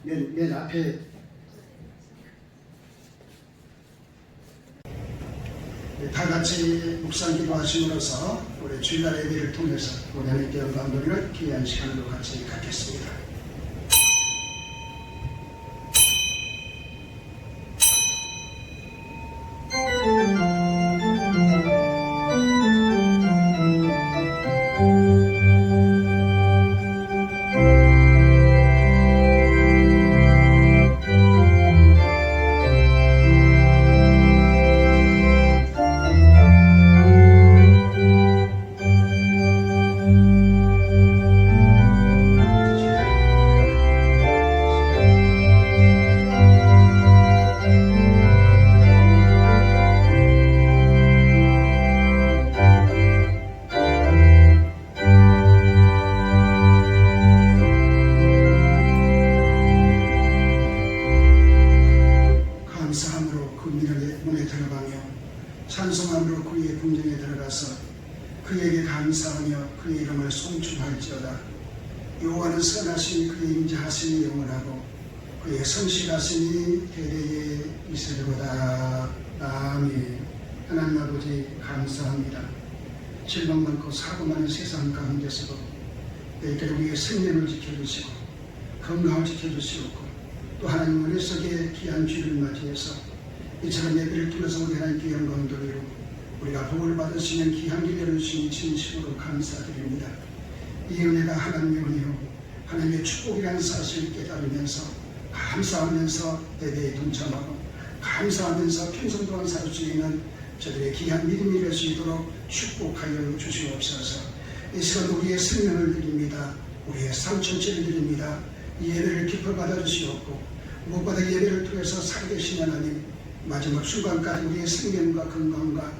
맨 앞에 다 같이 묵상 기도하심으로써 우리 주일날 예배를 통해서 우리 하나님께 영광 돌리는 귀한 시간으로 같이 갖겠습니다. 찬송함으로 그의 궁정에 들어가서 그에게 감사하며 그의 이름을 송축할지어다. 여호와는 선하시니 그의 인자하심이 영원하고 그의 성실하심이 대대에 있으리로다. 아멘. 하나님 아버지 감사합니다. 질병 많고 사고 많은 세상 가운데서도 너희들 우리의 생명을 지켜주시고 건강을 지켜주시고 또 하나님 은혜 속에 귀한 주를 맞이해서 이처럼 예배를 통해서 우리 하나님께 영광 돌리고 우리가 복을 받으시는 귀한 길 열어주시니 진심으로 감사드립니다. 이 은혜가 하나님의 은혜요 하나님의 축복이라는 사실을 깨달으면서 감사하면서 예배에 동참하고 감사하면서 평생 동안 살 수 있는 저들의 귀한 믿음이 될 수 있도록 축복하여 주시옵소서. 이 시간 우리의 생명을 드립니다. 우리의 삶 전체를 드립니다. 이 예배를 기뻐 받아주시옵고 무엇보다 예배를 통해서 살아계신 하나님 마지막 순간까지 우리의 생명과 건강과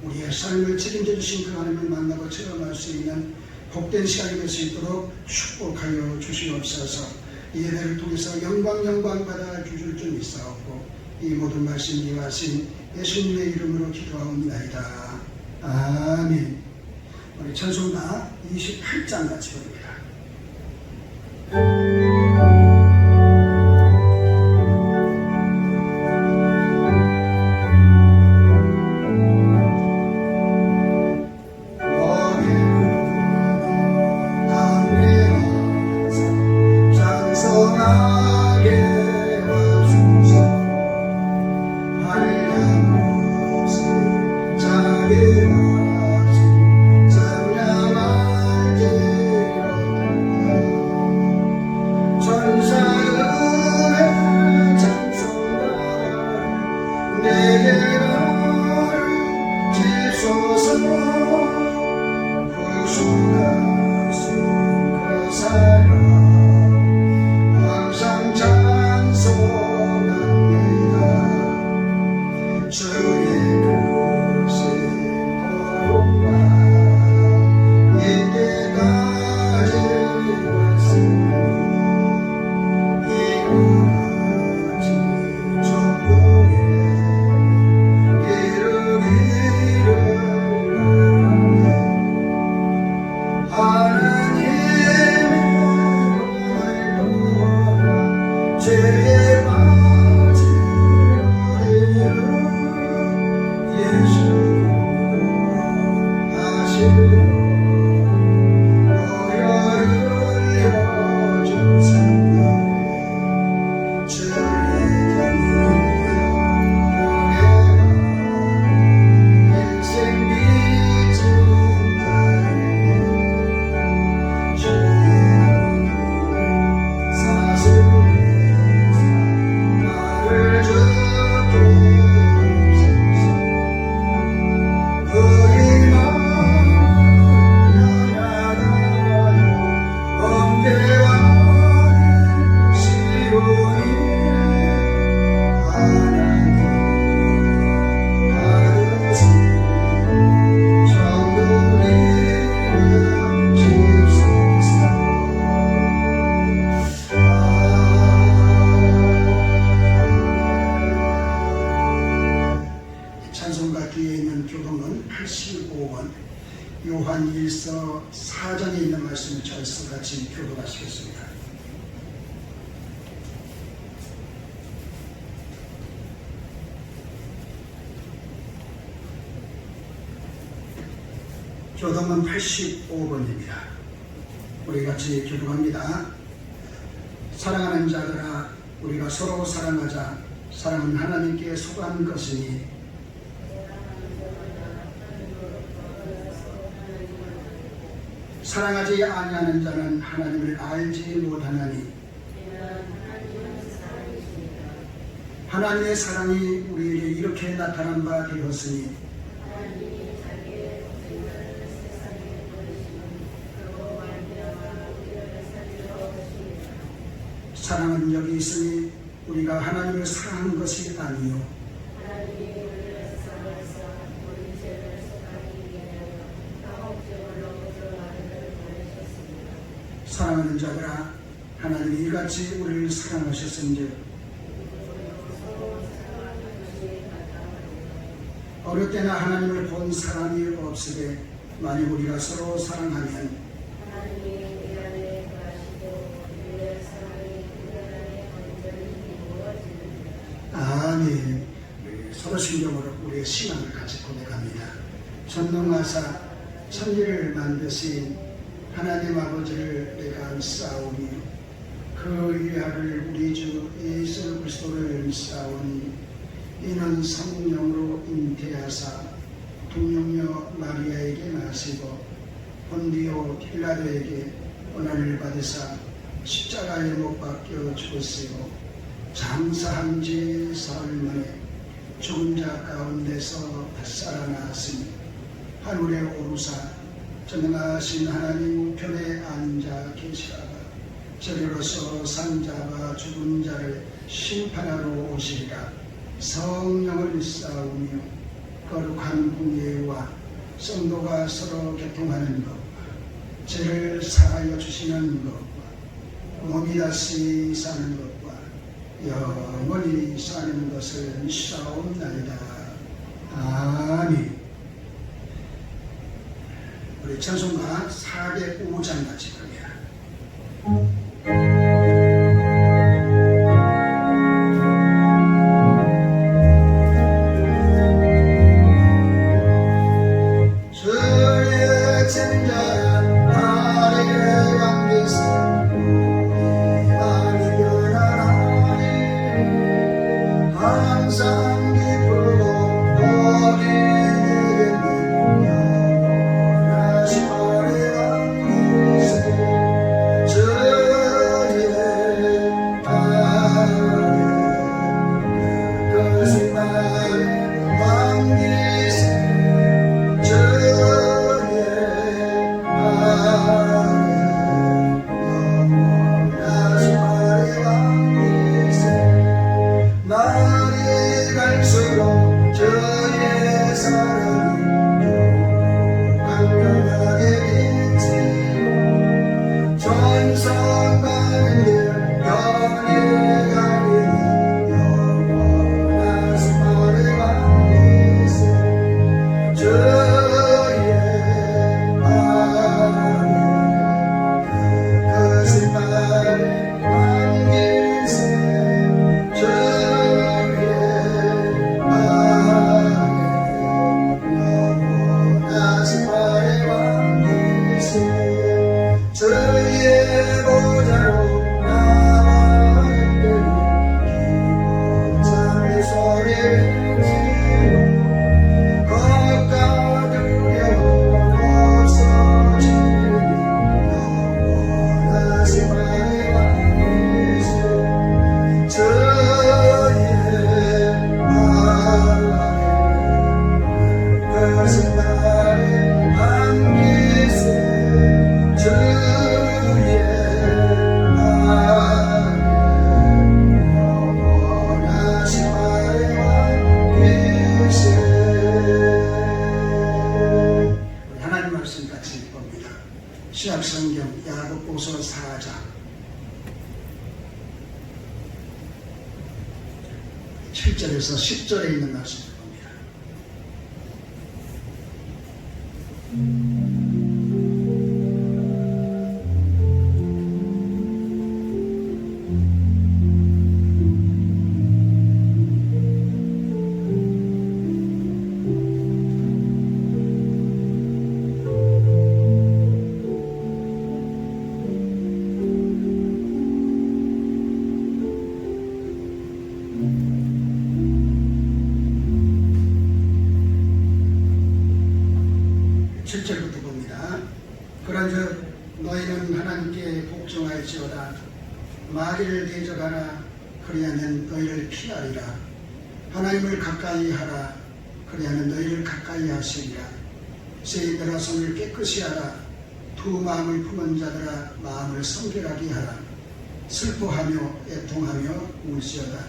우리의 삶을 책임져 주신 그 하나님을 만나고 체험할 수 있는 복된 시간이 될 수 있도록 축복하여 주시옵소서. 이 예배를 통해서 영광 받아 주실 줄 믿사옵고 이 모든 말씀 이해하신 예수님의 이름으로 기도하옵나이다. 아멘. 우리 찬송가 28장 같이 부릅니다. 요한일서 4장에 있는 말씀을 저희서 같이 교독하시겠습니다. 교동은 85번입니다. 우리 같이 교동합니다. 사랑하는 자들아, 우리가 서로 사랑하자. 사랑은 하나님께 속한 것이니 사랑하지 아니하는 자는 하나님을 알지 못하나니 하나님의 사랑이 우리에게 이렇게 나타난 바 되었으니 사랑은 여기 있으니 우리가 하나님을 사랑한 것이 아니요 사랑하는 자들아, 하나님이 이같이 우리를 사랑하셨은즉 어느 때나 하나님을 본 사람이 없으되 만일 우리가 서로 사랑하면 아멘. 서로 신경으로 우리의 신앙을 같이 고백합니다. 전능하사 천지를 만드신 하나님 아버지를 내가 믿사오니 그 위아를 우리 주 예수 그리스도를 믿사오니 이는 성령으로 잉태하사 동령녀 마리아에게 나시고 본디오 필라도에게 고난을 받으사 십자가에 못 박혀 죽으시고 장사한 지 사흘 만에 죽은 자 가운데서 살아나시니 하늘에 오르사 전능하신 하나님 우편에 앉아 계시다가 저리로서 산자와 죽은 자를 심판하러 오시리라. 성령을 믿사오며 거룩한 공예와 성도가 서로 교통하는 것과 죄를 사하여 주시는 것과 몸이 다시 사는 것과 영원히 사는 것을 믿사옵나이다. 아멘. 우리 찬송가 405장 같이 부릅니다. 주의 친절한 나를 감기세 우리 마음이 변하나니 항상 기쁘고 신약성경 야고보서 4장 7절에서 10절에 있는 말씀을 봅니다. 마귀를 대적하라. 그리하면 너희를 피하리라. 하나님을 가까이 하라. 그리하면 너희를 가까이 하시리라. 죄인들아 손을 깨끗이 하라. 두 마음을 품은 자들아 마음을 성결하게 하라. 슬퍼하며 애통하며 울지어다.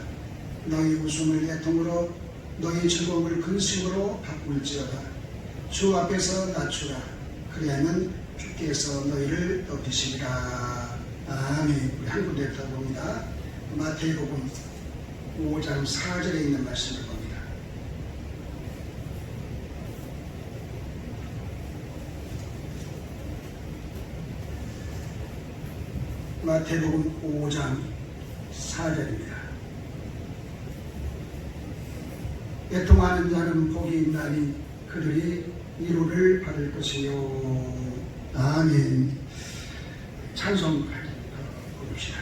너희 웃음을 애통으로 너희 즐거움을 근심으로 바꿀지어다. 주 앞에서 낮추라. 그리하면 주께서 너희를 높이시리라. 아멘. 우리 한 군데 더 봅니다. 마태복음 5장 4절에 있는 말씀을 봅니다. 마태복음 5장 4절입니다. 애통하는 자는 복이 있나니 그들이 위로를 받을 것이요. 아멘. 찬송 부릅시다.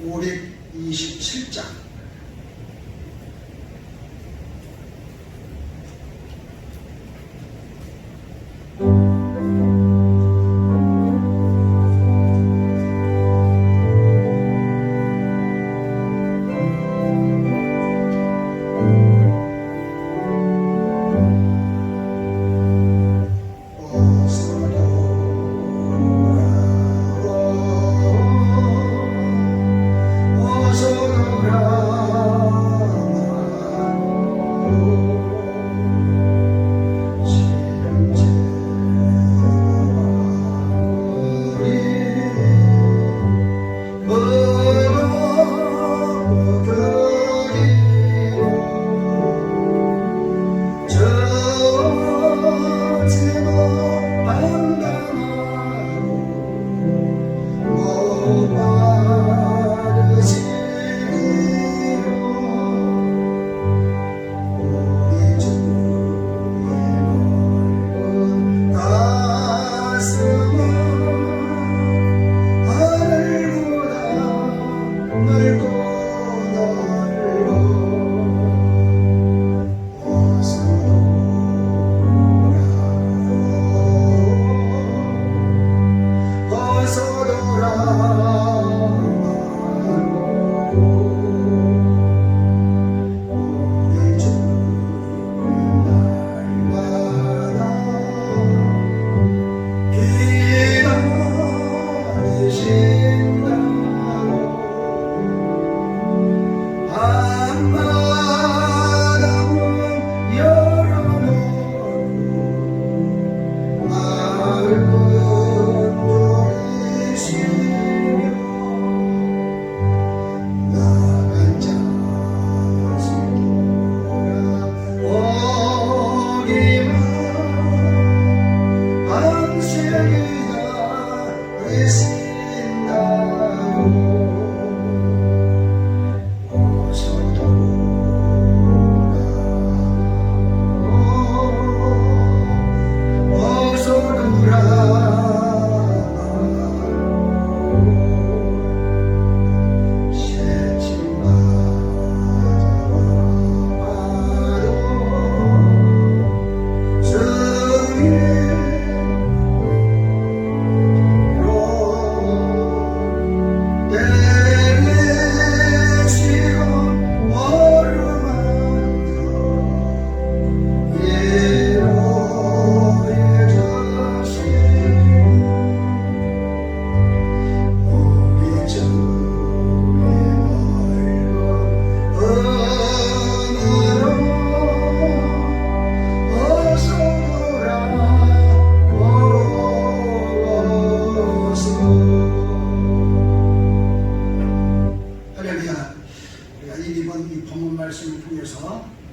(527장)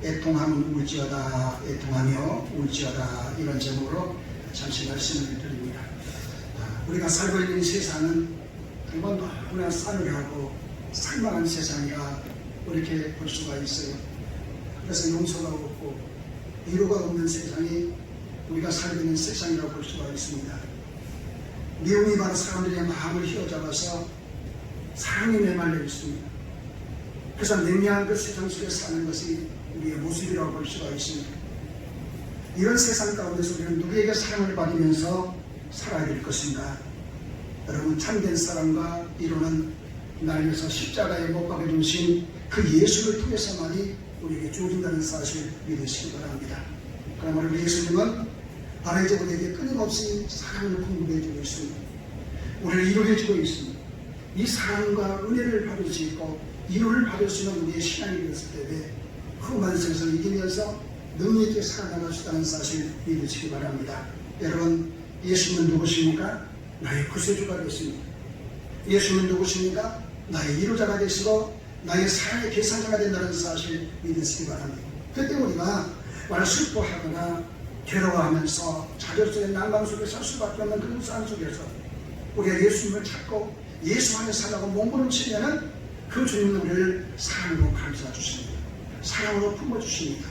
애통하면 울지어다, 애통하며 울지어다, 이런 제목으로 잠시 말씀을 드립니다. 우리가 살고 있는 세상은 정말 너무나 싸늘하고 살만한 세상이라 이렇게 볼 수가 있어요. 그래서 용서가 없고 위로가 없는 세상이 우리가 살고 있는 세상이라고 볼 수가 있습니다. 미움이 바로 사람들의 마음을 휘어잡아서 사랑이 메말려 있습니다. 그래서 냉랭한 그 세상 속에 사는 것이 우리의 모습이라고 볼 수가 있습니다. 이런 세상 가운데서 우리는 누구에게 사랑을 받으면서 살아야 될 것인가? 여러분, 참된 사랑과 이루는 날 위해서 십자가에 못 박혀 주신 그 예수를 통해서만이 우리에게 주어진다는 사실을 믿으시기 바랍니다. 그러므로 우리 예수님은 바로 이제 우리에게 끊임없이 사랑을 공급해주고 있습니다. 우리를 이루어주고 있습니다. 이 사랑과 은혜를 받을 수 있고 이루를 받을 수 있는 우리의 신앙이 되었을 때에 험한 세상을 이기면서 능력 있게 살아나갈 수 있다는 사실을 믿으시기 바랍니다. 여러분, 예수님은 누구십니까? 나의 구세주가 되십니다. 예수님은 누구십니까? 나의 이루자가 되시고 나의 사랑의 계산자가 된다는 사실을 믿으시기 바랍니다. 그때 우리가 정말 슬퍼하거나 괴로워하면서 자존 속에 난방 속에 살 수밖에 없는 그런 삶 속에서 우리가 예수님을 찾고 예수 안에 살라고 몸부림치면은 그 주님은 우리를 사랑으로 감싸 주십니다. 사랑으로 품어주십니다.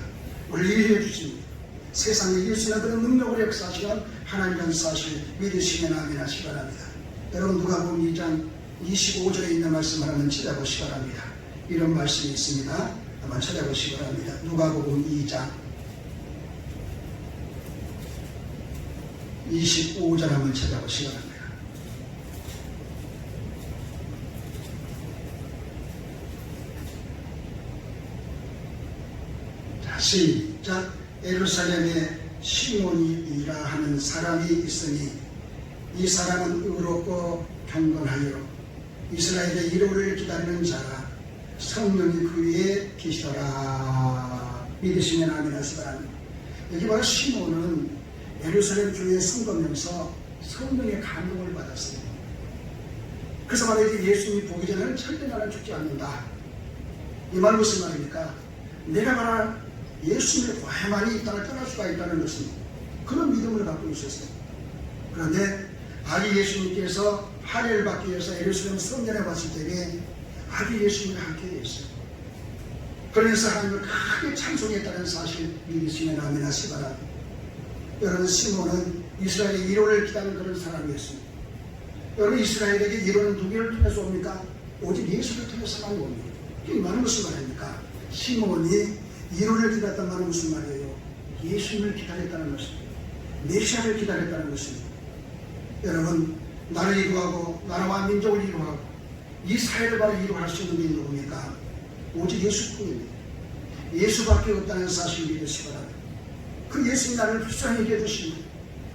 우리를 이해해 주십니다. 세상에 이길 수 있는 그런 능력을 역사하시는 하나님이라는 사실을 믿으시면 아멘 하시기 바랍니다. 여러분, 누가복음 2장 25절에 있는 말씀을 한번 찾아보시기 바랍니다. 이런 말씀이 있습니다. 한번 찾아보시기 바랍니다. 누가복음 2장 25절 한번 찾아보시기 바랍니다. 자, 시작. 예루살렘에 시몬이라 하는 사람이 있으니 이 사람은 의롭고 경건하여 이스라엘의 이로를 기다리는 자라. 성령이 그 위에 계시더라. 믿으시면 아멘 하시기 바랍니다. 여기 바로 시몬은 예루살렘 교회에 성도면서 성령의 감동을 받았어요. 그래서 말이지 예수님이 보기 전에는 절대 나는 죽지 않는다. 이 말 무슨 말입니까? 내가 말한 예수님의 과만이 이 땅을 떠날 수가 있다는 것은 그런 믿음을 갖고 있었어요. 그런데 아기 예수님께서 할례를 받기 위해서 예루살렘 성전에 왔을 때에 아기 예수님과 함께 했어요. 그래서 하나님을 크게 찬송했다는 사실을 믿으시면 아멘 하시기 바랍니다. 여러분, 시몬은 이스라엘의 이로를 기다리는 그런 사람이었습니다. 여러분, 이스라엘에게 이로는 누구를 통해서 옵니까? 오직 예수를 통해서만 옵니다. 이게 말은 무슨 말입니까? 시몬이 이로를 기다렸단 말은 무슨 말이에요? 예수님을 기다렸다는 것입니다. 메시아를 기다렸다는 것입니다. 여러분, 나를 이루하고 나라와 민족을 이루하고 이 사회를 바로 이루할 수 있는 게 누굽니까? 오직 예수뿐입니다. 예수밖에 없다는 사실을 믿으시기 바랍니다. 그 예수님이 나를 불쌍하게 해주십니다.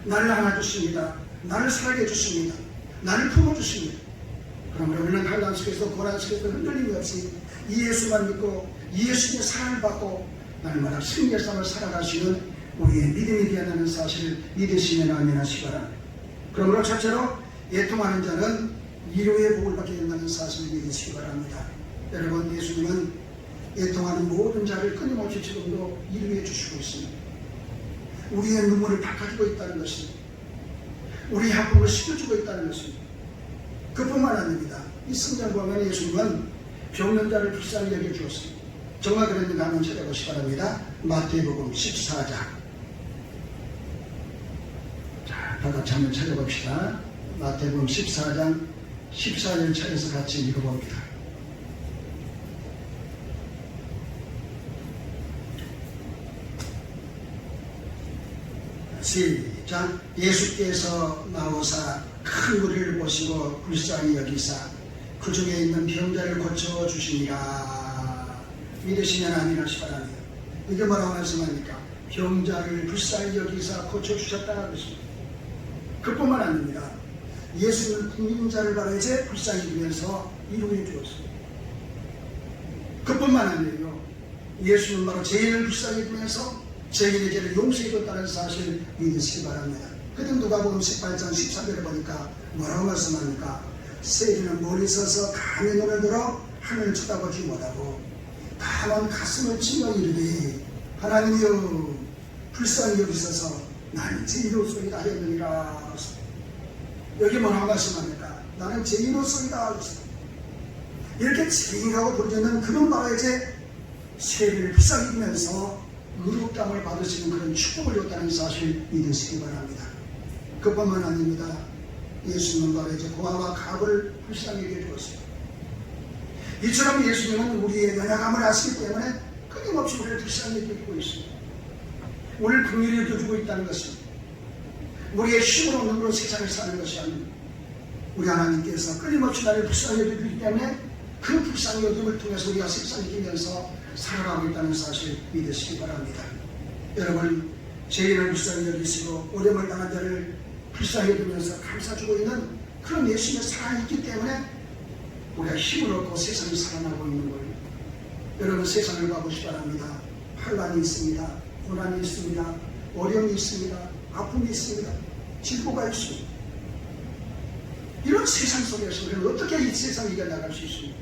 나를 안아주십니다. 나를 살게 해주십니다. 나를 품어주십니다. 그럼 우리는 한강 속에서 고난 속에서 흔들림이 없이 이 예수만 믿고 이 예수님의 사랑을 받고 날마다 승리의 삶을 살아가시는 우리의 믿음이 되어야하는 사실을 믿으시면 아멘 하시기 바랍니다. 그러므로 첫째로 애통하는 자는 위로의 복을 받게 된다는 사실을 믿으시기 바랍니다. 여러분, 예수님은 애통하는 모든 자를 끊임없이 지금도 위로해 주시고 있습니다. 우리의 눈물을 닦아주고 있다는 것입니다. 우리의 아픔을 씻겨주고 있다는 것입니다. 그뿐만 아닙니다. 이 성경 보면 예수님은 병든 자를 불쌍히 여겨주었습니다. 정말 그랬는가 한번 찾아보시기 바랍니다. 마태복음 14장. 자, 다 같이 한번 찾아봅시다. 마태복음 14장 14절 차에서 같이 읽어봅니다. 시작. 예수께서 나오사 큰 무리를 보시고 불쌍히 여기사 그 중에 있는 병자를 고쳐주시니라. 믿으시면 아멘 하시기 바랍니다. 이게 뭐라고 말씀합니까? 병자를 불쌍히 여기사 고쳐주셨다는 것입니다. 그뿐만 아닙니다. 예수는 굶는 자를 바로 이제 불쌍히 여기면서 이루어 주었습니다. 그뿐만 아니에요. 예수는 바로 죄인을 불쌍히 여기면서 죄인의 죄를 용서해 줬다는 사실을 믿으시기 바랍니다. 그때 누가복음 18장 13절에 보니까 뭐라고 말씀합니까? 세리는 멀리 서서 감히 눈을 들어 하늘을 쳐다보지 못하고 다만 가슴을 치며 이르되 하나님이여 불쌍히 여기소서 나는 죄인으로서이다 하였느니라. 여기 뭐라고 말씀합니까? 나는 죄인으로서이다. 이렇게 죄인이라고 부르짖는 그런 바로 이제 세리를 불쌍히 여기면서 의롭다함을 받으시는 그런 축복을 줬다는 사실을 믿으시기 바랍니다. 그뿐만 아닙니다. 예수님은 바로 이제 고아와 가부를 불쌍히 여겨 주었습니다. 이처럼 예수님은 우리의 연약함을 아시기 때문에 끊임없이 우리를 불쌍히 여기고 있습니다. 우리를 긍휼히 여겨주고 있다는 것은 우리의 힘으로 눈으로 세상을 사는 것이 아니고 우리 하나님께서 끊임없이 나를 불쌍히 여겨주기 때문에 그 불쌍히 여김을 통해서 우리가 세상을 이기면서 살아가고 있다는 사실 믿으시기 바랍니다. 여러분, 죄인을 불쌍히 여기시고 어려움을 당한 자를 불쌍히 여기면서 감싸주고 있는 그런 예수님의 사랑이 있기 때문에 우리가 힘을 얻고 세상을 살아나고 있는 거예요. 여러분, 세상을 봐보시기 바랍니다. 환난이 있습니다. 고난이 있습니다. 어려움이 있습니다. 아픔이 있습니다. 질고가 있습니다. 이런 세상 속에서 우리는 어떻게 이 세상을 이겨나갈 수 있습니까?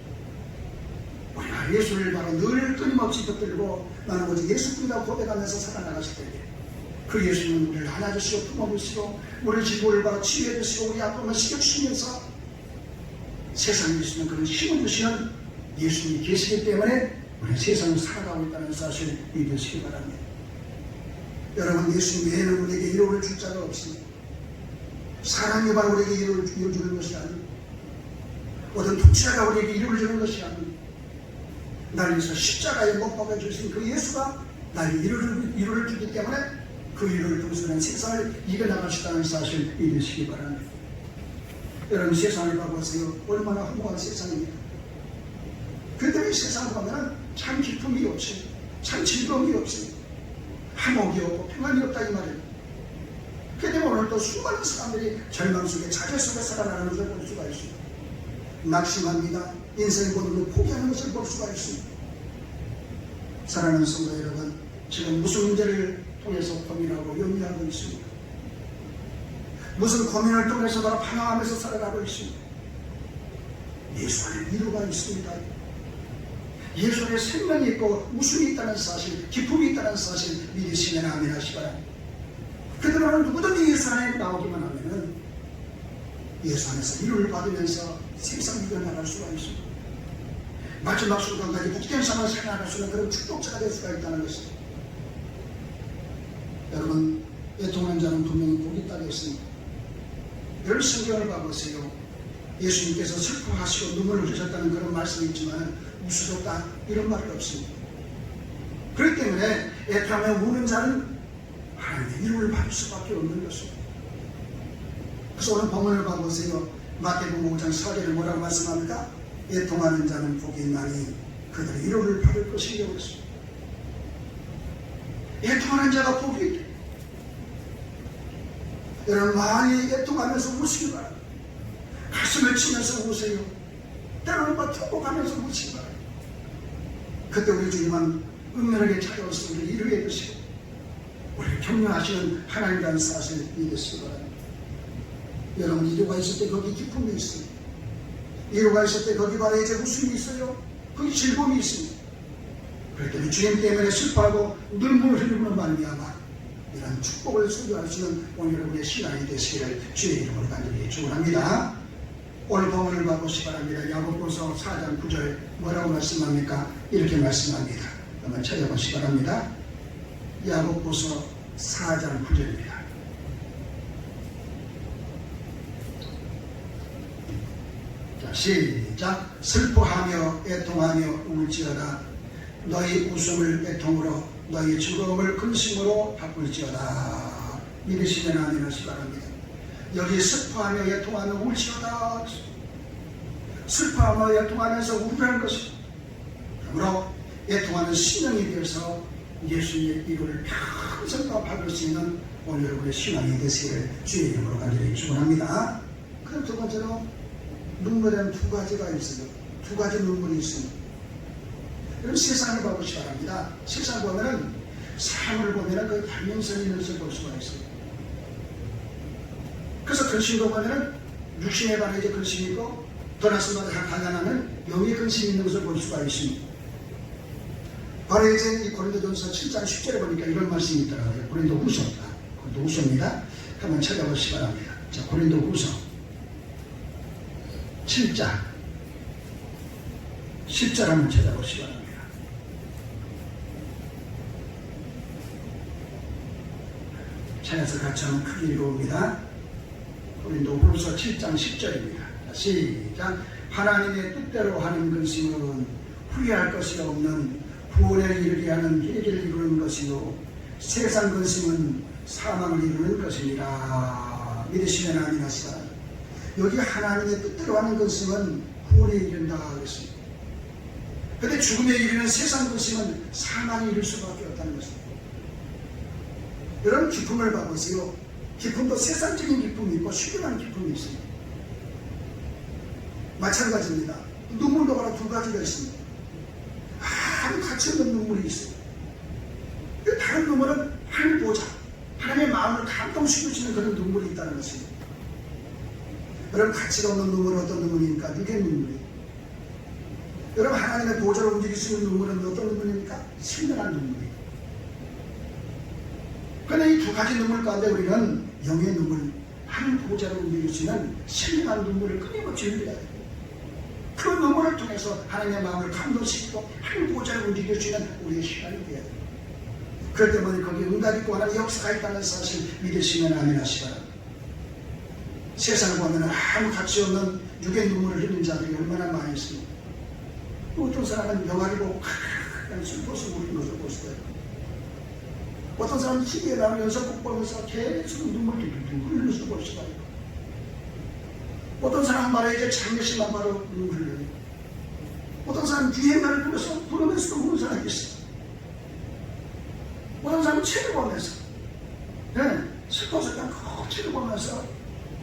우리가 예수를 바로 늘 끊임없이 붙들고 나는 오직 예수뿐이라고 고백하면서 살아나갔을 때에 그 예수님은 우리를 안아주시고 품어주시고 우리 질고를 바로 치유해주시고 우리 아픔을 식혀주시면서 세상에 있으면 그런 힘을 주시는 예수님이 계시기 때문에 우리 세상을 살아가고 있다는 사실 믿으시기 바랍니다. 여러분, 예수님 외에는 우리에게 위로를 줄 자가 없습니다. 사람이 바로 우리에게 위로를 주는 것이 아니고 어떤 독자가 우리에게 위로를 주는 것이 아니고 나를 위해서 십자가에 못 박아 주신 그 예수가 나에게 위로를 주기 때문에 그 위로를 통해서는 세상을 이겨나갈 수 있다는 사실 믿으시기 바랍니다. 여러분, 세상을 봐보세요. 얼마나 허무한 세상입니다. 그 때문에 세상을 보면 참 기쁨이 없이 참 즐거움이 없이 화목이 없고 평안이 없다 이 말이에요. 그 때문에 오늘 또 수많은 사람들이 절망 속에 좌절 속에 살아나는 것을 볼 수가 있습니다. 낙심합니다. 인생의 모든 걸 포기하는 것을 볼 수가 있습니다. 사랑하는 성도 여러분, 지금 무슨 문제를 통해서 고민하고 염려하고 있습니다. 무슨 고민을 통해서 바로 방황하면서 살아가고 있습니다. 예수 안에 위로가 있습니다. 예수 안에 생명이 있고 웃음이 있다는 사실, 기쁨이 있다는 사실 믿으시면 아멘 하시기 바랍니다. 그들은 누구든지 예수 안에 나오기만 하면은 예수 안에서 위로를 받으면서 세상 이겨나갈 수가 있습니다. 마지막 순간까지 복된 삶을 살아갈 수 있는 그런 축복자가 될 수가 있다는 것입니다. 여러분, 애통하는 자는 분명히 복이 따르겠습니다. 열 성경을 봐보세요. 예수님께서 슬퍼하시고 눈물을 흘리셨다는 그런 말씀이 있지만 웃으셨다 이런 말이 없습니다. 그렇기 때문에 애통하며 우는 자는 하나님의 위로를 받을 수밖에 없는 것입니다. 그래서 오늘 본문을 봐보세요. 마태복음 5장 4절에 뭐라고 말씀합니까? 애통하는 자는 복이 있나니 그들의 위로를 받을 것이라고 했습니다. 애통하는 자가 복이 있다. 여러분, 많이 애통하면서 우시기 바랍니다. 가슴을 치면서 우세요. 때로는 막 통곡하면서 우시기 바랍니다. 그때 우리 주님은 은밀하게 찾아오셔서 우리를 이루게 해주시고 우리를 격려하시는 하나님이라는 사실을 믿으시기 바랍니다. 여러분, 위로가 있을 때 거기 기쁨이 있어요. 위로가 있을 때 거기 바로 이제 웃음이 있어요. 거기 즐거움이 있습니다. 그렇기 때문에 주님 때문에 슬퍼하고 눈물을 흘리는 말미암아 이런 축복을 소유할 수 있는 오늘 여러분의 신앙이 되시기를 주의 이름으로 간절히 축원합니다. 오늘 본문을 봐보시기 바랍니다. 야고보서 4장 9절 뭐라고 말씀합니까? 이렇게 말씀합니다. 한번 찾아보시기 바랍니다. 야고보서 4장 9절입니다. 자, 시작. 슬퍼하며 애통하며 울지어다. 너희 웃음을 애통으로 너희 즐거움을 근심으로 바꿀지어다. 믿으시면 아멘 하시기 바랍니다. 여기 슬퍼하며 애통하며 울지어다. 슬퍼하며 애통하면서 울으라는 것이 그러므로 애통하는 심령이 되어서 예수님의 위로를 평생 다 받을 수 있는 오늘 여러분의 신앙이 되시기를 주의 이름으로 간절히 축원합니다. 그럼 두 번째로 눈물에는 두 가지가 있어요. 두 가지 눈물이 있습니다. 여러분, 세상을 봐보시기 바랍니다. 세상 보면은 사람을 보면은 그 발명성이 있는 것을 볼 수가 있어요. 그래서 근심도 보면은 육신에 관해 이제 근심이 있고 떠났음마다 가난하면 영의 근심이 있는 것을 볼 수가 있습니다. 바로 이제 이 고린도전서 7장 10절에 보니까 이런 말씀이 있더라고요. 고린도후서입니다. 고린도후서입니다. 한번 찾아보시기 바랍니다. 자, 고린도후서 7장 10절 한번 찾아보시기 바랍니다. 찾아서 같이 한번 크게 읽어봅니다. 고린도후서 7장 10절입니다. 시작. 하나님의 뜻대로 하는 근심은 후회할 것이 없는 구원에 이르게 하는 회개를 이루는 것이요 세상 근심은 사망을 이루는 것이니라. 믿으시면 아멘하시라. 여기 하나님의 뜻대로 하는 근심은 구원에 이른다 그랬습니다. 그런데 죽음에 이르는 세상 근심은 사망에 이를 수밖에 없다는 것입니다. 여러분 기쁨을 봐보세요. 기쁨도 세상적인 기쁨이 있고虚幻한 기쁨이 있습니다. 마찬가지입니다. 눈물도 바로 두 가지가 있습니다. 아무 가치 없는 눈물이 있어요. 다른 눈물은 하나님 보자, 하나님의 마음을 감동시켜주는 그런 눈물이 있다는 것입니다. 여러분 가치가 없는 눈물은 어떤 눈물입니까? 육의 눈물이에요. 여러분 하나님의 보좌를 움직일 수 있는 눈물은 어떤 눈물입니까? 신령한 눈물이에요. 그런데 이 두 가지 눈물 가운데 우리는 영의 눈물, 하나님 보좌를 움직일 수 있는 신령한 눈물을 끊임없이 흘려야 돼요. 그 눈물을 통해서 하나님의 마음을 감동시키고 하나님 보좌를 움직일 수 있는 우리의 시간이 되어야 돼요. 그럴 때문에 거기에 응답이 있고 하나님의 역사가 있다는 사실 믿으시면 아멘하시기 바랍니다. 세상을 보면 아무 가치 없는 육의 눈물을 흘린 자들이 얼마나 많이 있습니다. 어떤 사람은 명화를 보고 그냥 슬퍼서 우는 것을 볼 수가 있고, 어떤 사람은 TV에 나오는 연속곡 보면서 계속 눈물을 흘리는 것을 볼 수가 있고, 어떤 사람은 말이야 장례식만 바로 눈물 흘려요. 어떤 사람은 유행가를 부르면서도 우는 사람이 있어요. 어떤 사람은 책을 보면서 슬퍼서 그냥 책을 보면서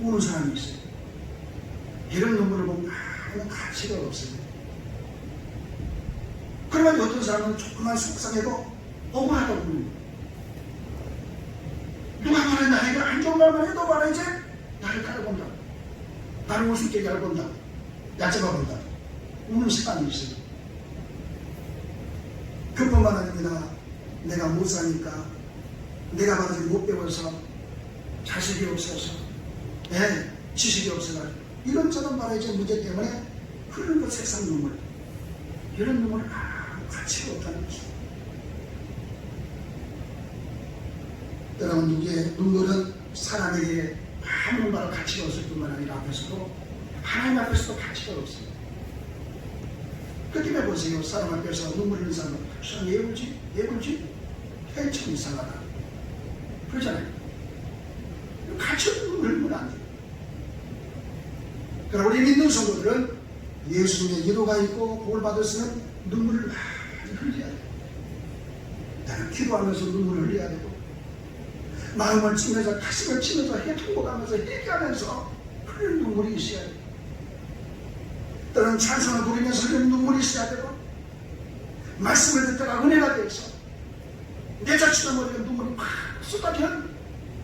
우는 사람이 있어요. 이런 눈물을 보면 아무 가치가 없어요. 그러면 어떤 사람은 조금만 속상해도 억울하다고 합니다. 누가 말해 나에게 안 좋은 말만 해도 말해 이제 나를 깔아본다. 나를 우습게 얇본다. 얕잡아본다. 우는 습관이 있어요. 그뿐만 아닙니다. 내가 못 사니까, 내가 바로 못 배워서, 자식이 없어서, 지식이 없어서 이런저런 말해진 문제 때문에 흐르는 것 세상 눈물, 이런 눈물은 아무 가치가 없다는 것입니다. 여러분 눈물은 사람에게 아무 말 가치가 없을 뿐만 아니라 앞에서도 하나님 앞에서도 가치가 없습니다. 그 때문에 보세요. 사람 앞에서 눈물 흘리는 사람은 왜 울지? 왜 울지? 참 이상하다 그러잖아요. 가치 없는 눈물 흘리면 안 돼요. 그러나 우리 믿는 성도들은 예수님의 기도가 있고 복을 받을 수 있는 눈물을 많이 흘려야 돼요. 나는 기도하면서 눈물을 흘려야 되고, 마음을 치면서 가슴을 치면서 통곡하면서 회개하면서 흘리는 눈물이 있어야 돼요. 또는 찬송을 부르면서 흘리는 눈물이 있어야 되고, 말씀을 듣다가 은혜가 돼서 내 자신을 모르게 눈물이 팍 쏟아지는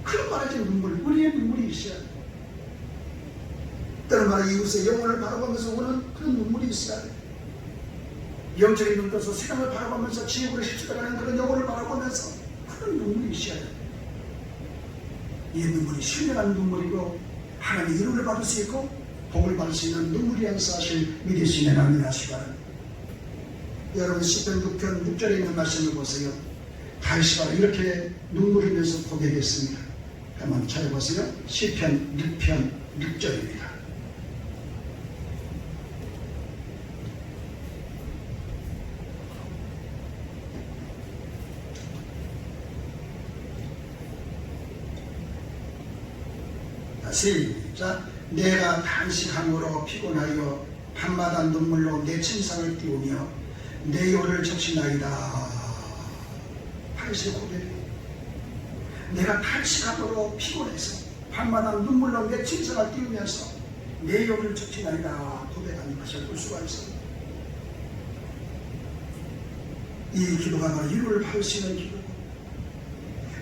그런 말해진 눈물, 우리의 눈물이 있어야 돼요. 때는 말해 이웃의 영혼을 바라보면서 우는 그런 눈물이 있어야 돼요. 영적인 눈떠서 세상을 바라보면서 지옥으로 휩쓸려가는 그런 영혼을 바라보면서 그런 눈물이 있어야 돼요. 이 눈물이 신령한 눈물이고 하나님의 이름을 받을 수 있고 복을 받을 수 있는 눈물이라는 사실 믿으시면 아멘하시기 바랍니다. 여러분 시편 6편 6절에 있는 말씀을 보세요. 다윗이 이렇게 눈물 흘리면서 고백했습니다. 한번 찾아보세요. 시편 6편 6절입니다. 시작. 내가 단식함으로 피곤하여 밤마다 눈물로 내 침상을 띄우며 내 혀를 적시나이다. 다윗의 고백이에요. 내가 단식함으로 피곤해서 밤마다 눈물로 내 침상을 띄우면서 내 혀를 적시나이다 고백하는 것을 볼 수가 있습니다. 이 기도가 바로 위로를 받을 수 있는 기도고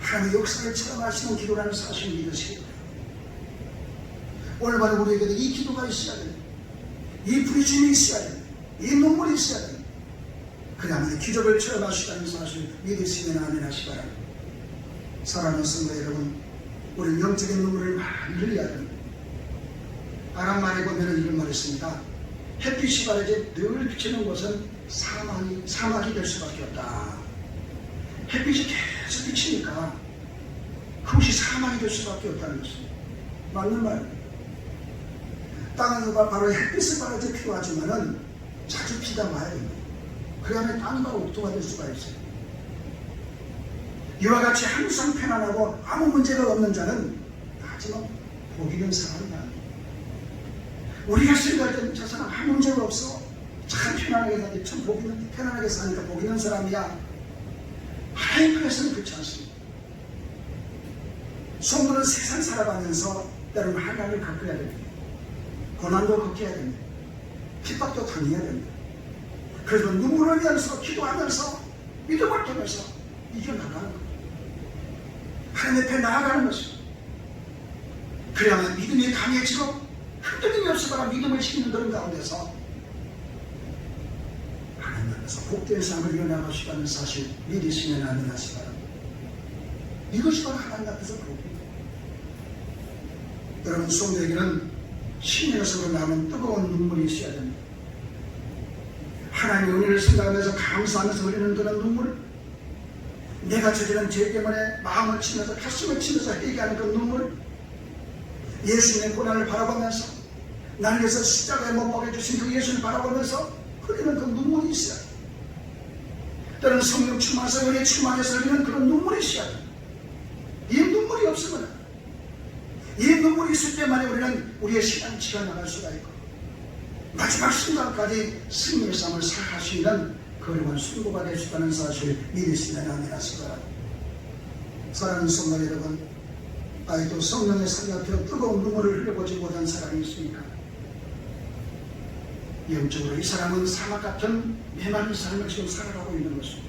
하나님의 역사를 체험하시는 기도라는 사실을 믿으시기 바랍니다. 오늘 바로 우리에게도 이 기도가 있어야 됩니다. 이 부르심이 있어야 됩니다. 이 눈물이 있어야 됩니다. 그야말로 기적을 체험하시다는 사실 믿으시면 아멘하시기 바랍니다. 사랑하는 성도 여러분, 우리는 영적인 눈물을 많이 흘려야 됩니다. 아람 말에 보면 이런 말이 있습니다. 햇빛이 바르게 늘 비치는 곳은 사막이 될 수밖에 없다. 햇빛이 계속 비치니까 그것이 사막이 될 수밖에 없다는 것입니다. 맞는 말입니다. 땅에서 바로 햇빛을 바라지 필요하지만은 자주 비가 와야 됩니다. 그러면 땅과 옥토가 될 수가 있어요. 이와 같이 항상 편안하고 아무 문제가 없는 자는 하지만 복 있는 사람이다. 우리가 생각할 때는 저 사람 아무 문제가 없어. 참 편안하게 사지. 참 복 있는, 편안하게 사니까 복 있는 사람이야. 하나님께서는 그렇지 않습니다. 성도는 세상 살아가면서 여러분 한량을 겪어야 됩니다. 고난도 겪어야 됩니다. 핍박도 당해야 됩니다. 그래서 눈물 흘리면서 기도하면서 믿음을 통해서 이겨나가는 겁니다. 하나님 앞에 나아가는 것입니다. 그래야만 믿음이 강해지고 흔들림이 없어봐라 믿음을 지키는 그런 가운데서 하나님 앞에서 복된 삶을 이어나가시다는 사실 믿으시면 아멘하시 바랍니다. 이것이 바로 하나님 앞에서 복입니다. 여러분 성도에게는 신에서로 나는 뜨거운 눈물이 있어야 됩니다. 하나님의 은혜를 생각하면서 감사하면서 흘리는 그런 눈물, 내가 저지른 죄 때문에 마음을 치면서 가슴을 치면서 회개하는 그 눈물, 예수님의 고난을 바라보면서 나를 위해서 십자가에 못 박아주신 그 예수를 바라보면서 흘리는 그 눈물이 있어요. 때로는 성령 충만해서 은혜 충만해서 흘리는 그런 눈물이 있어요. 이 눈물이 없으면 이 눈물이 있을 때만에 우리는 우리의 신앙이 지어나갈 수가 있고 마지막 순간까지 승리의 삶을 살아갈 수 있는 거룩한 순고가 될 수 있다는 사실을 믿으시면 아멘하시기 바랍니다. 사랑하는 성도 여러분, 아직도 성령의 사랑 앞에 뜨거운 눈물을 흘려보지 못한 사람이 있습니까? 영적으로 이 사람은 사막 같은 메마른 삶을 지금 살아가고 있는 것입니다.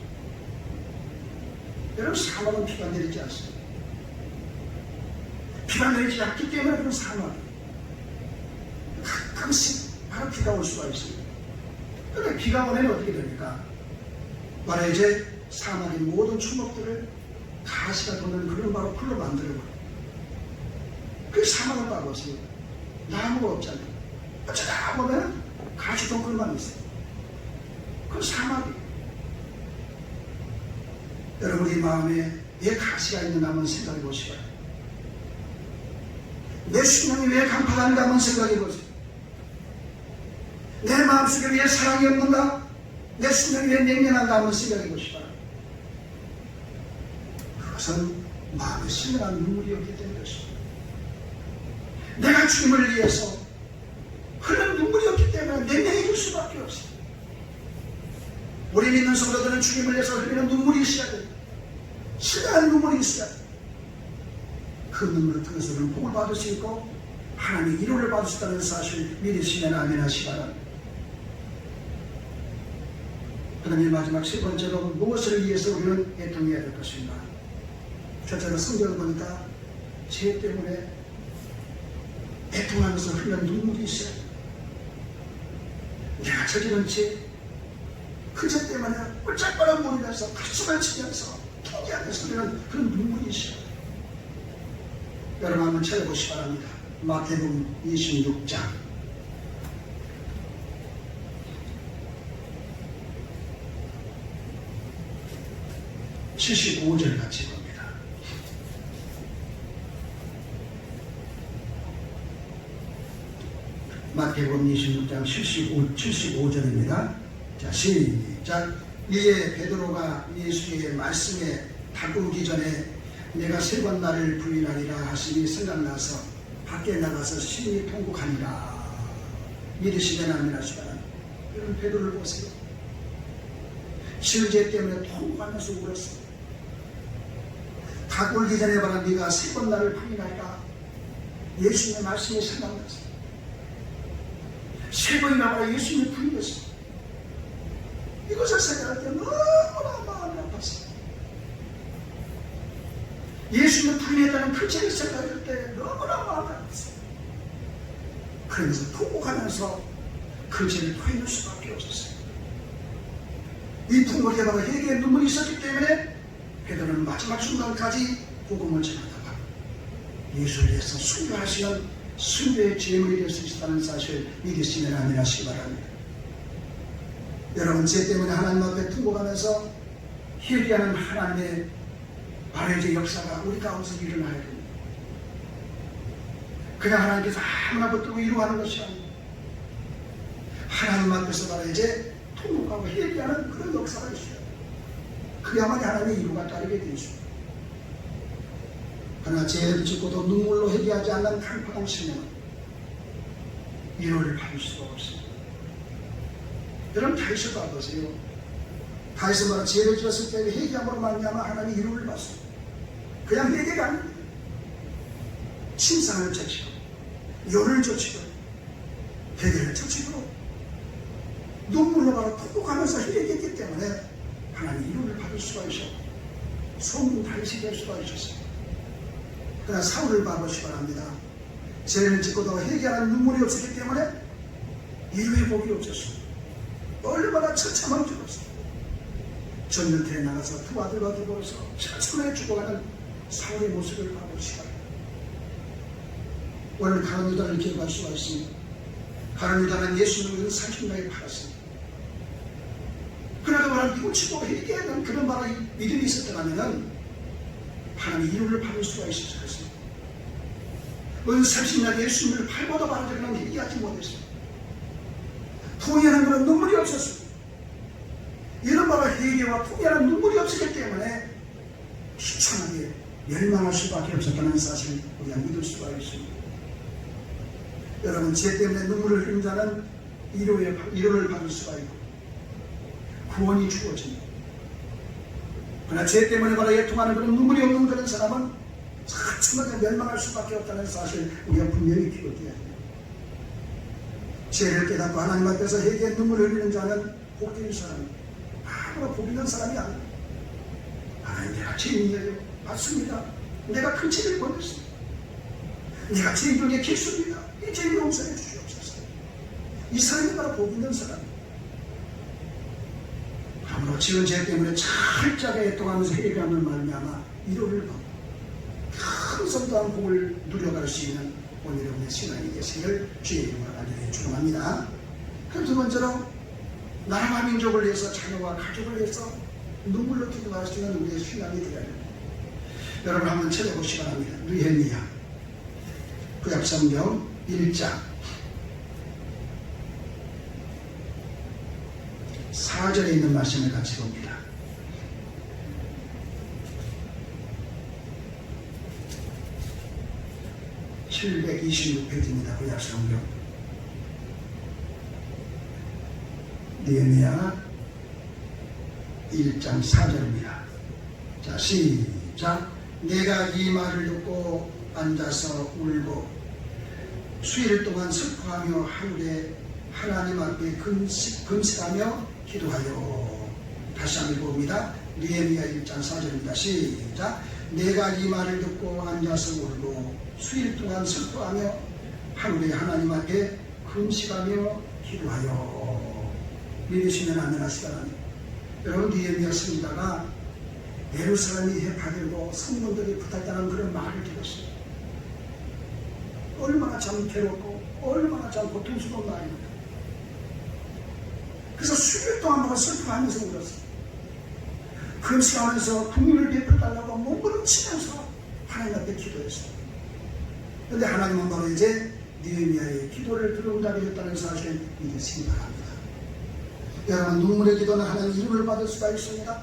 여러분 사막은 비가 내리지 않습니다. 비가 내리지 않기 때문에 그런 사막 가끔씩 바로 비가 올 수가 있습니다. 그런데 비가 오면 어떻게 됩니까? 바로 이제 사막의 모든 추목들을 가시가 돋는 그런 바로 풀로 만들어버려요. 그 사막을 봐보세요. 나무가 없잖아요. 어쩌다 보면 가시 덩굴만 있어요. 그 사막이. 여러분 우리 마음에 왜 가시가 있는가 한번 생각해 보시고요. 내 신앙이 왜 간파하는가 한번 생각해 보세요. 내 마음속에 왜 사랑이 없는가? 내 신앙이 왜 냉랭한가 한번 생각해 보시기 바랍니다. 그것은 마음에 심한 눈물이 없기 때문에 그렇습니다. 내가 주님을 위해서 흐르는 눈물이 없기 때문에 냉랭해질 수밖에 없어요. 우리 믿는 성도들은 주님을 위해서 흘리는 눈물이 있어야 돼요. 신랄한 눈물이 있어야 돼요. 그 눈물을 통해서 우리는 복을 받을 수 있고 하나님의 위로를 받을 수 있다는 사실 믿으시면 아멘 하시기 바랍니다. 그 다음에 마지막 세 번째로 무엇을 위해서 우리는 애통해야 될 것인가? 첫째로 성경을 보니까 죄 때문에 애통하면서 흘리는 눈물이 있어요. 내가 저지른 죄, 그 죄 때문에 꼴짝거려 모이면서 가슴을 치면서 통기하면서 흘리는 그런 눈물이 있어요. 여러분 한번 찾아보시기 바랍니다. 마태복음 26장 75절 같이 봅니다. 마태복음 26장 75절입니다. 자, 시작. 이에 베드로가 예수의 말씀에 다가오기 전에 내가 세 번 나를 부인하리라 하시니 생각나서 밖에 나가서 심히 통곡하니라. 믿으시면 아멘 하시기 바랍니다. 여러분 베드로를 보세요. 실제 때문에 통곡하면서 울었어요. 다가오기 전에 봐라 네가 세 번 나를 부인하리라. 예수님의 말씀이 생각났어요. 세 번이나 봐라 예수님이 부인했어요. 이것을 생각할 때 너무나 마음이 아팠어요. 예수님을 부인했다는 그 죄를 생각할 때 너무나 마음이 아팠어요. 그러면서 통곡하면서 그 죄를 토해낼 수밖에 없었어요. 이 통곡에 바로 회개의 눈물이 있었기 때문에 베드로는 마지막 순간까지 복음을 전하다가 예수를 위해서 순교하시는 순교의 제물이 될 수 있다는 사실을 믿으시면 아멘 하시기 바랍니다. 여러분 죄 때문에 하나님 앞에 통곡하면서 회개하는 하나님의 발해의 역사가 우리 가운데서 일어나야 됩니다. 그냥 하나님께서 아무나 붙들고 이루어하는 것이 아니고 하나님 앞에서 바로 이제 통곡하고 회개하는 그런 역사가 있어요. 그야말로 하나님의 이루가 따르게 되어 있습니다. 그러나 죄를 짓고도 눈물로 회개하지 않는 강팍한 심령은 위로를 받을 수가 없습니다. 여러분 다윗을 봐보세요. 다윗은 바로 죄를 지었을 때 회개함으로 말미암아 하나님의 위로를 받습니다. 그냥 회개가 아닙니다. 침상을 젖히고 열을 젖히고 회개를 젖히고 눈물로 바로 톡톡하면서 회개했기 때문에 하나님 위로를 받을 수가 있었고 소문 다윗이 될 수가 있었습니다. 그러나 사울을 봐보시기 바랍니다. 죄를 짓고도 회개하는 눈물이 없었기 때문에 위로의 복이 없었습니다. 얼마나 처참하게 죽었습니다. 전쟁터에 나가서 두 아들과 더불어서 처참하게 죽어가는 사울의 모습을 봐보시기 바랍니다. 오늘 가룟 유다를 기억할 수가 있습니다. 가룟 유다는 예수님을 30명에 팔았습니다. 그래도 바로 뉘우치고 회개하는 그런 바로 믿음이 있었다면 하나님의 위로를 받을 수가 있었을 것입니다. 은 30년 예수님을 팔고도 바로 그런 회개하지 못했습니다. 포기하는 그런 눈물이 없었습니다. 이런 바로 회개와 포기하는 눈물이 없었기 때문에 비참하게 멸망할 수밖에 없었다는 사실을 우리가 믿을 수가 있습니다. 여러분 죄 때문에 눈물을 흘린 자는 위로를 받을 수가 있고 구원이 주어집니다. 그러나 죄 때문에 바로 애통하는 그런 눈물이 없는 그런 사람은 차츰하게 멸망할 수밖에 없다는 사실 우리가 분명히 기억해야 합니다. 죄를 깨닫고 하나님 앞에서 회개의 눈물을 흘리는 자는 복된 사람입니다. 바로 복 있는 사람이 아닙니다. 하나님 내가 죄인이에요. 맞습니다. 내가 큰 죄를 범했습니다. 내가 죄인 중에 길수입니다. 이 죄를 용서해 주시옵소서. 이 사람이 바로 복 있는 사람입니다. 그러므로 지은 죄 때문에 철저하게 애통하면서 회개함을 말미암아 위로를 받고 큰 성도한 복을 누려갈 수 있는 오늘 여러분의 신앙이 되시기를 주의 이름으로 간절히 축원합니다. 그럼 두 번째로 나라와 민족을 위해서 자녀와 가족을 위해서 눈물로 기도할 수 있는 우리의 신앙이 되어야 됩니다. 여러분 한번 찾아보시기 바랍니다. 느헤미야 구약성경 1장 4절에 있는 말씀을 같이 봅니다. (726페이지입니다) 구약성경 느헤미야 1장 4절입니다. 자 시작. 내가 이 말을 듣고 앉아서 울고 수일 동안 슬퍼하며 하늘에 하나님 앞에 금식하며 기도하여. 다시 한번 읽어봅니다. 느헤미야 1장 4절입니다. 시작. 내가 이 말을 듣고 앉아서 울고 수일 동안 슬퍼하며 하늘에 하나님 앞에 금식하며 기도하여. 믿으시면 아멘 하시기 바랍니다. 여러분 느헤미야 선지자가 예루살렘이 해파되고 성문들이 부탁당하는 그런 말을 들었어요. 얼마나 참 괴롭고 얼마나 참 고통스러운 말입니다. 그래서 수일 동안 슬퍼하면서 울었어요. 금식하면서 국민을 베풀어달라고 몸부림치면서 하나님 앞에 기도했어요. 그런데 하나님은 바로 이제 느헤미야의 기도를 들어온다고 사실을 믿으시기 바랍니다. 여러분 눈물의 기도는 하나님 이름을 받을 수가 있습니다.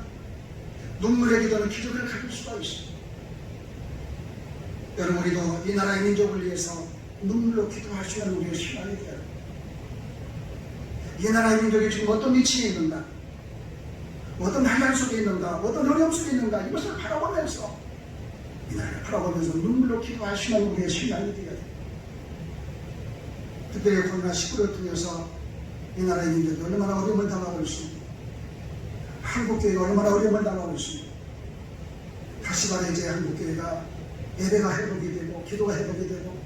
눈물의 기도는 기적을 가질 수가 있습니다. 여러분 우리도 이 나라의 민족을 위해서 눈물로 기도하시는 우리의 신앙이 되어야 합니다. 이 나라의 민족이 지금 어떤 위치에 있는가, 어떤 한란 속에 있는가, 어떤 어려움 속에 있는가, 이것을 바라보면서 이 나라를 바라보면서 눈물로 기도하시는 우리의 신앙이 되어야 합니다. 특별히 코로나19를 통해서 이 나라의 민족이 얼마나 어려움을 당하고 있습니다. 한국교회가 얼마나 어려움을 당하고 있습니다. 다시 말해 이제 한국교회가 예배가 회복이 되고 기도가 회복이 되고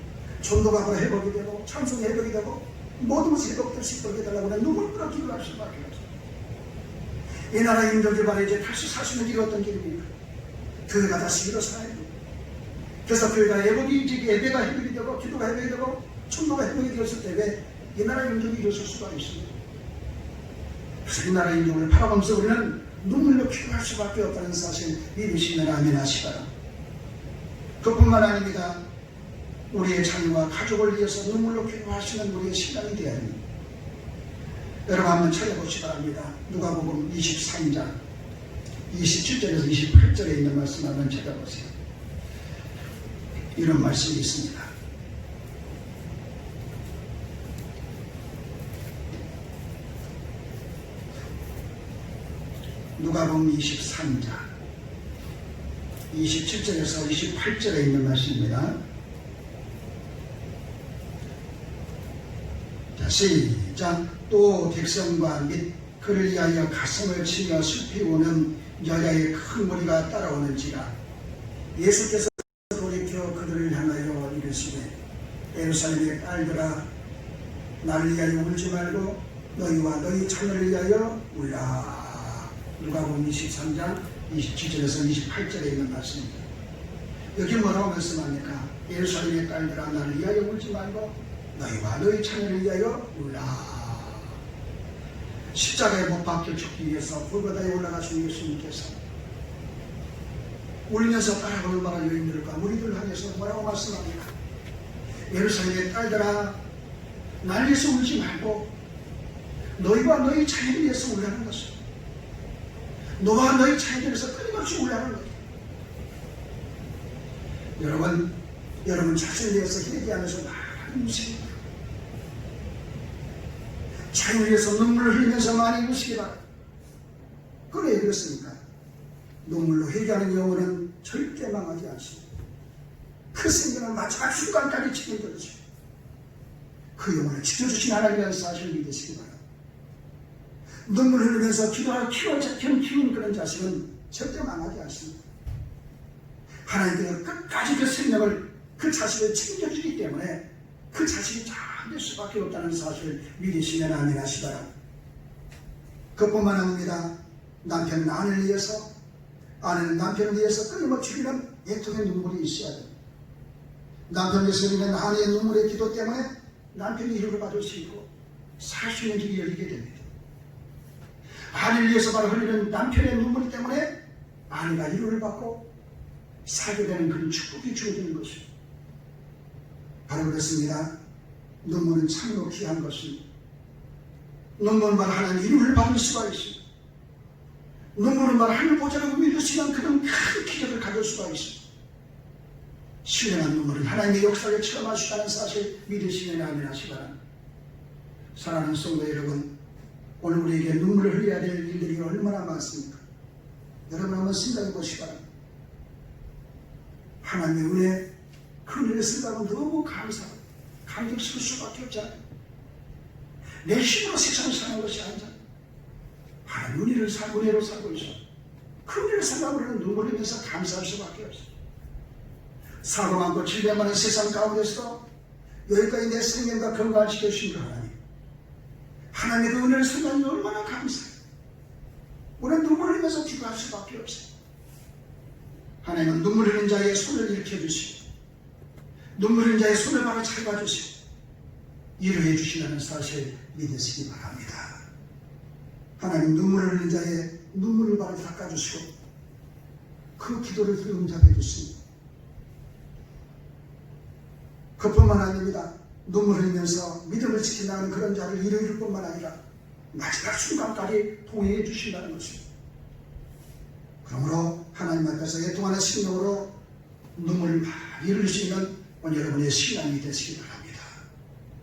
전도가 회복이 되고 찬송이 회복이 되고 모든 것이 회복될 수 있도록 해달라고 하는 눈물 끓여 기도할 수밖에 없습니다. 이 나라의 민족이 바로 이제 다시 살 수 있는 길이 어떤 길입니까? 교회가 다시 일어서야 됩니다. 그래서 교회가 예배가 회복이 되고 기도가 회복이 되고 전도가 회복이 되었을 때 왜 이 나라의 민족이 일어설 수가 있습니다. 그래서 이 나라의 민족을 바라보면서 우리는 눈물로 기도할 수밖에 없다는 사실 믿으시면 아멘 하시기 바랍니다. 그뿐만 아닙니다. 우리의 자녀와 가족을 위해서 눈물로 기도하시는 우리의 신앙이 되어야 합니다. 여러분 한번 찾아보시기 바랍니다. 누가복음 23장 27절에서 28절에 있는 말씀 한번 찾아보세요. 이런 말씀이 있습니다. 누가복음 23장 27절에서 28절에 있는 말씀입니다. 자, 시작. 또 백성과 및 그를 위하여 가슴을 치며 슬피 우는 여자의 큰 무리가 따라오는지라. 예수께서 돌이켜 그들을 향하여 이르시되 예루살렘의 딸들아, 나를 위하여 울지 말고 너희와 너희 자녀를 위하여 울라. 누가복음 23장 27절에서 28절에 있는 말씀입니다. 여기 뭐라고 말씀합니까? 예루살렘의 딸들아, 나를 위하여 울지 말고 너희와 너희 자녀를 위하여 울라. 십자가에 못 박혀 죽기 위해서 골고다에 올라가신 예수님께서 울면서 따라가 얼마나 여인들과 무리들 향해서 뭐라고 말씀합니까? 예루살렘의 딸들아, 나를 위해서 울지 말고 너희와 너희 자녀를 위해서 울라는 것입니다. 너와 너희 자녀들에서 끊임없이 울라는 거예요. 여러분 자신을 위해서 회개하면서 많이 우십니다. 자녀를 위해서 눈물을 흘리면서 많이 우시기 바랍니다. 그래, 그렇습니까? 눈물로 회개하는 영혼은 절대 망하지 않습니다. 그 생명을 마지막 순간까지 책임져주시고 그 영혼을 지켜주신 하나님이라는 사실을 믿으시기 바랍니다. 눈물 흘리면서 기도하여 키운 그런 자식은 절대 망하지 않습니다. 하나님께서 끝까지 그 생명을, 그 자식을 책임져주기 때문에 그 자식이 잘 될 수밖에 없다는 사실을 믿으시면 아멘 하시 바랍니다. 그뿐만 아닙니다. 남편은 아내를 위해서, 아내는 남편을 위해서 끊임없이 흘리는 애통의 눈물이 있어야 됩니다. 남편을 위해서 흘리는 아내의 눈물의 기도 때문에 남편이 위로를 받을 수 있고 살 수 있는 길이 열리게 됩니다. 아내를 위해서 바로 흘리는 남편의 눈물 때문에 아내가 위로를 받고 살게 되는 그런 축복이 주어지는 것입니다. 바로 그렇습니다. 눈물은 참으로 귀한 것입니다. 눈물은 바로 하나님의 위로를 받을 수가 있습니다. 눈물은 바로 하늘 보좌를 믿으시는 그런 큰 기적을 가질 수가 있습니다. 신령한 눈물은 하나님의 역사를 체험하시다는 사실 믿으시면 아멘 하시 바랍니다. 사랑하는 성도 여러분, 오늘 우리에게 눈물을 흘려야 될 일들이 얼마나 많습니까? 여러분 한번 생각해 보시기 바랍니다. 하나님의 은혜, 그 은혜를 쓴다고 너무 감사하고 감격스러울 수밖에 없잖아요. 내 힘으로 세상을 사는 것이 아니잖아요. 하나님 은혜로 살고 있어. 그 은혜를 생각하면 눈물 흘리면서 감사할 수밖에 없어요. 사고 많고 질병 많은 세상 가운데서도 여기까지 내 생명과 건강을 지켜주신 그 하나님, 하나님의 그 은혜를 생각하면 얼마나 감사해요. 우리는 눈물 흘리면서 기도할 수밖에 없어요. 하나님은 눈물 흘린 자의 손을 일으켜주시고 눈물 흘린 자의 손을 바로 잡아주시고 위로해 주시라는 사실 믿으시기 바랍니다. 하나님 눈물 흘린 자의 눈물을 바로 닦아주시고 그 기도를 응답해 주십니다. 그뿐만 아닙니다. 눈물 흘리면서 믿음을 지켜나가는 그런 자를 위로해 줄 뿐만 아니라 마지막 순간까지 동행해 주신다는 것입니다. 그러므로 하나님 앞에서 애통하는 심령으로 눈물을 많이 흘릴 수 있는 여러분의 신앙이 되시기 바랍니다.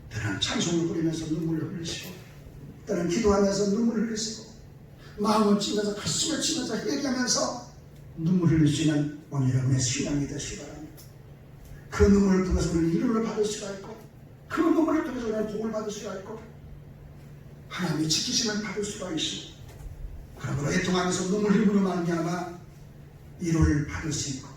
때는 찬송을 부리면서 눈물을 흘리시고 때는 기도하면서 눈물을 흘리시고 마음을 치면서 가슴을 치면서 얘기하면서 눈물 흘릴 수 있는 여러분의 신앙이 되시기 바랍니다. 그 눈물을 통해서 우리는 위로를 받을 수가 있고 그 눈물을 통해서 우리는 복을 받을 수가 있고 하나님의 지키심을 받을 수가 있습니다. 그러므로 애통하면서 눈물 흘림으로 말미암아 위로를 받을 수 있고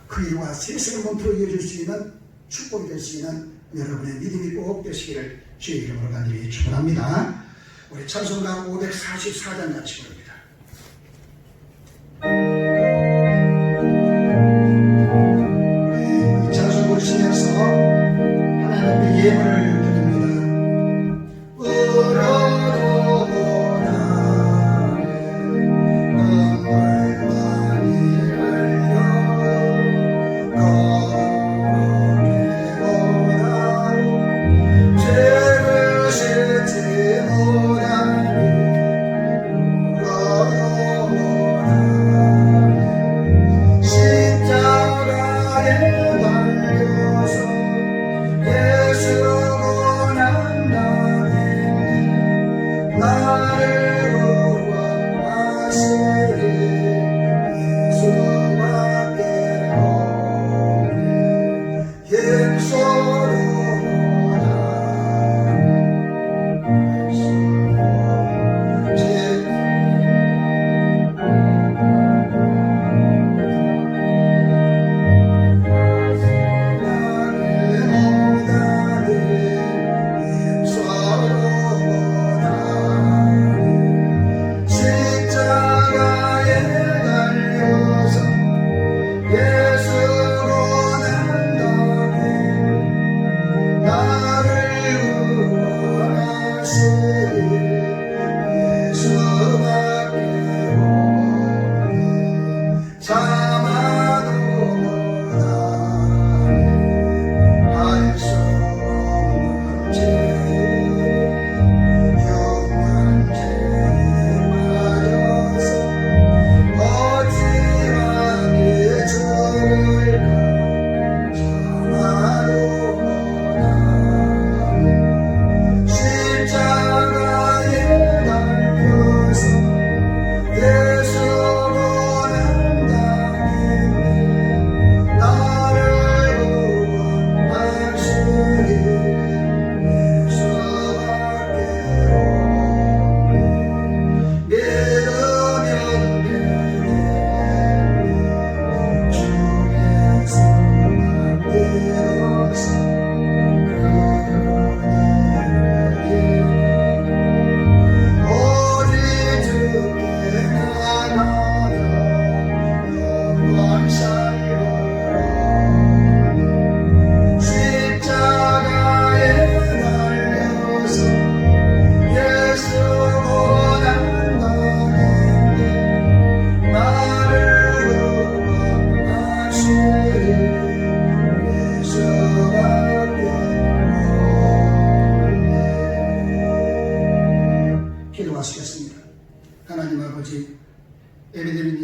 그 위로가 세세를 몸으로 이어질 수 있는 축복이 될 수 있는 여러분의 믿음이 꼭 되시기를 주의 이름으로 간절히 축원합니다. 우리 찬송가 544장 같이 부릅니다. 이 찬송 부르시면서 하나님의 예물을 드립니다.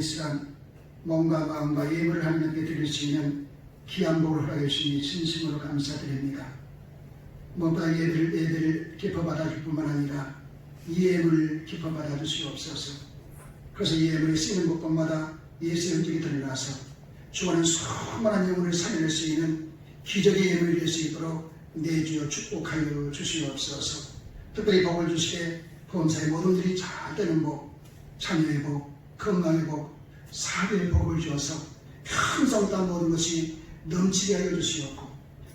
시간 몸과 마음과 예물을 하나님께 드릴 수 있는 귀한 복을 허락해 주시니 진심으로 감사드립니다. 무엇보다 예배를 기뻐 받아줄 뿐만 아니라 이 예물을 기뻐 받아 주시옵소서. 그래서 이 예물이 쓰이는 곳곳마다 예수의 흔적이 드러나서 주와는 수많은 영혼을 살릴 수 있는 기적의 예물이 될 수 있도록 내주여 축복하여 주시옵소서. 특별히 복을 주시되 범사의 모든 일이 잘 되는 복, 자녀의 복, 건강의 복, 사회의 복을 주어서 평생 땅 모든 것이 넘치게 하여 주시옵고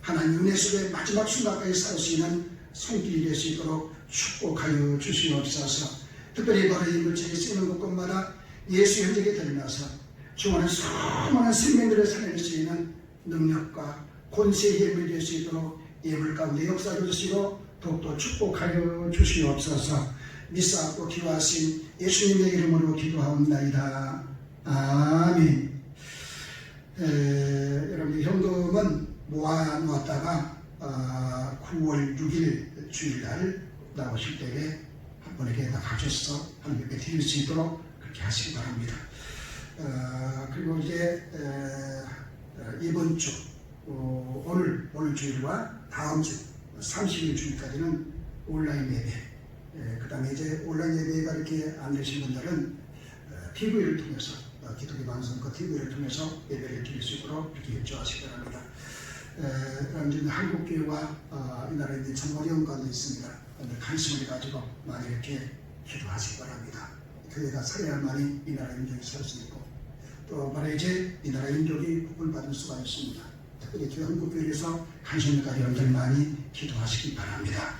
하나님 은혜 속에 마지막 순간까지 살 수 있는 손길이 될 수 있도록 축복하여 주시옵소서. 특별히 바로 이 물질이 쓰는 곳곳마다 예수의 흔적이 드러나서 주와는 수많은 생명들을 살릴 수 있는 능력과 권세의 예물이 될 수 있도록 예물 가운데 역사해 주시고 더욱더 축복하여 주시옵소서. 믿사옵고 기도하신 예수님의 이름으로 기도하옵나이다. 아멘. 여러분 현금은 모아놓았다가 9월 6일 주일날 나오실 때에 한 번에 다 가져서 하나님께 드릴 수 있도록 그렇게 하시기 바랍니다. 그리고 이제 이번 주 오늘 주일과 다음 주 30일 주일까지는 온라인 예배, 그 다음에 이제 온라인 예배가 이렇게 안 되신 분들은 TV를 통해서 기독교 방송 그 TV를 통해서 예배를 드릴 수 있도록 이렇게 협조하시기 바랍니다. 이제 한국교회와 이 나라에 있는 참 어려운 가운데 있습니다. 관심을 가지고 많이 이렇게 기도하시기 바랍니다. 교회가 살아야만이 이 나라 민족이 살 수 있고 또 말해 이제 이 나라 민족이 복을 받을 수가 있습니다. 특별히 한국교회에서 관심을 가지고 여러분들 많이 기도하시기 바랍니다.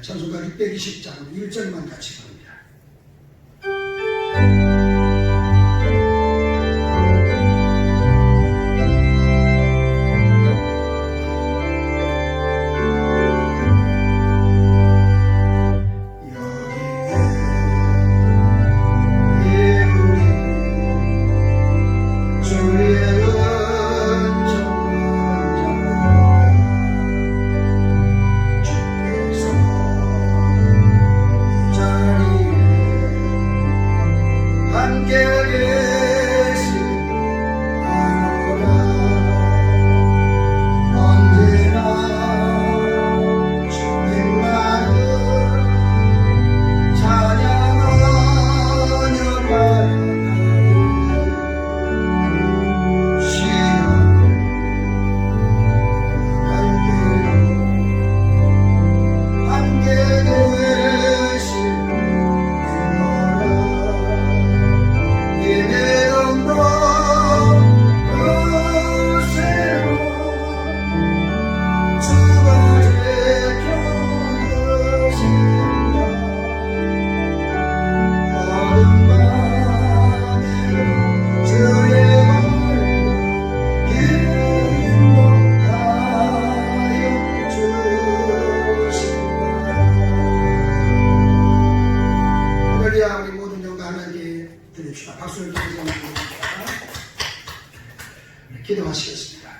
찬송가 620장 1절만 같이 부릅니다. 기도하시겠습니다.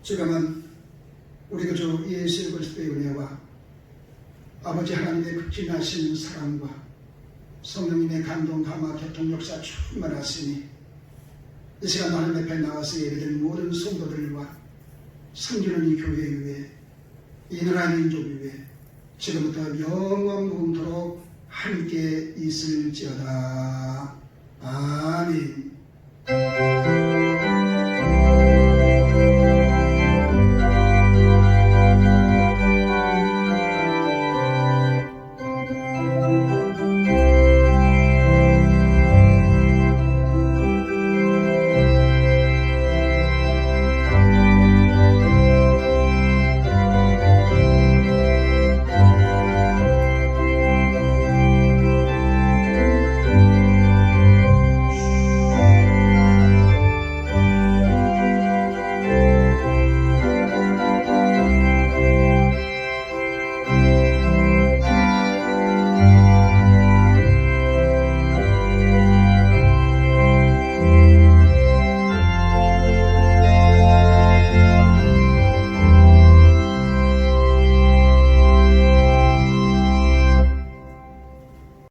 지금은 우리 주 예수 그리스도의 은혜와 아버지 하나님의 극진하신 사랑과 성령님의 감동, 감화, 교통 역사 충만하시니 이 시간 하나님 앞에 나와서 예배드린 모든 성도들과 섬기는 이 교회 위에 이 나라 민족 위에 지금부터 영원토록 함께 있을지어다. 아멘.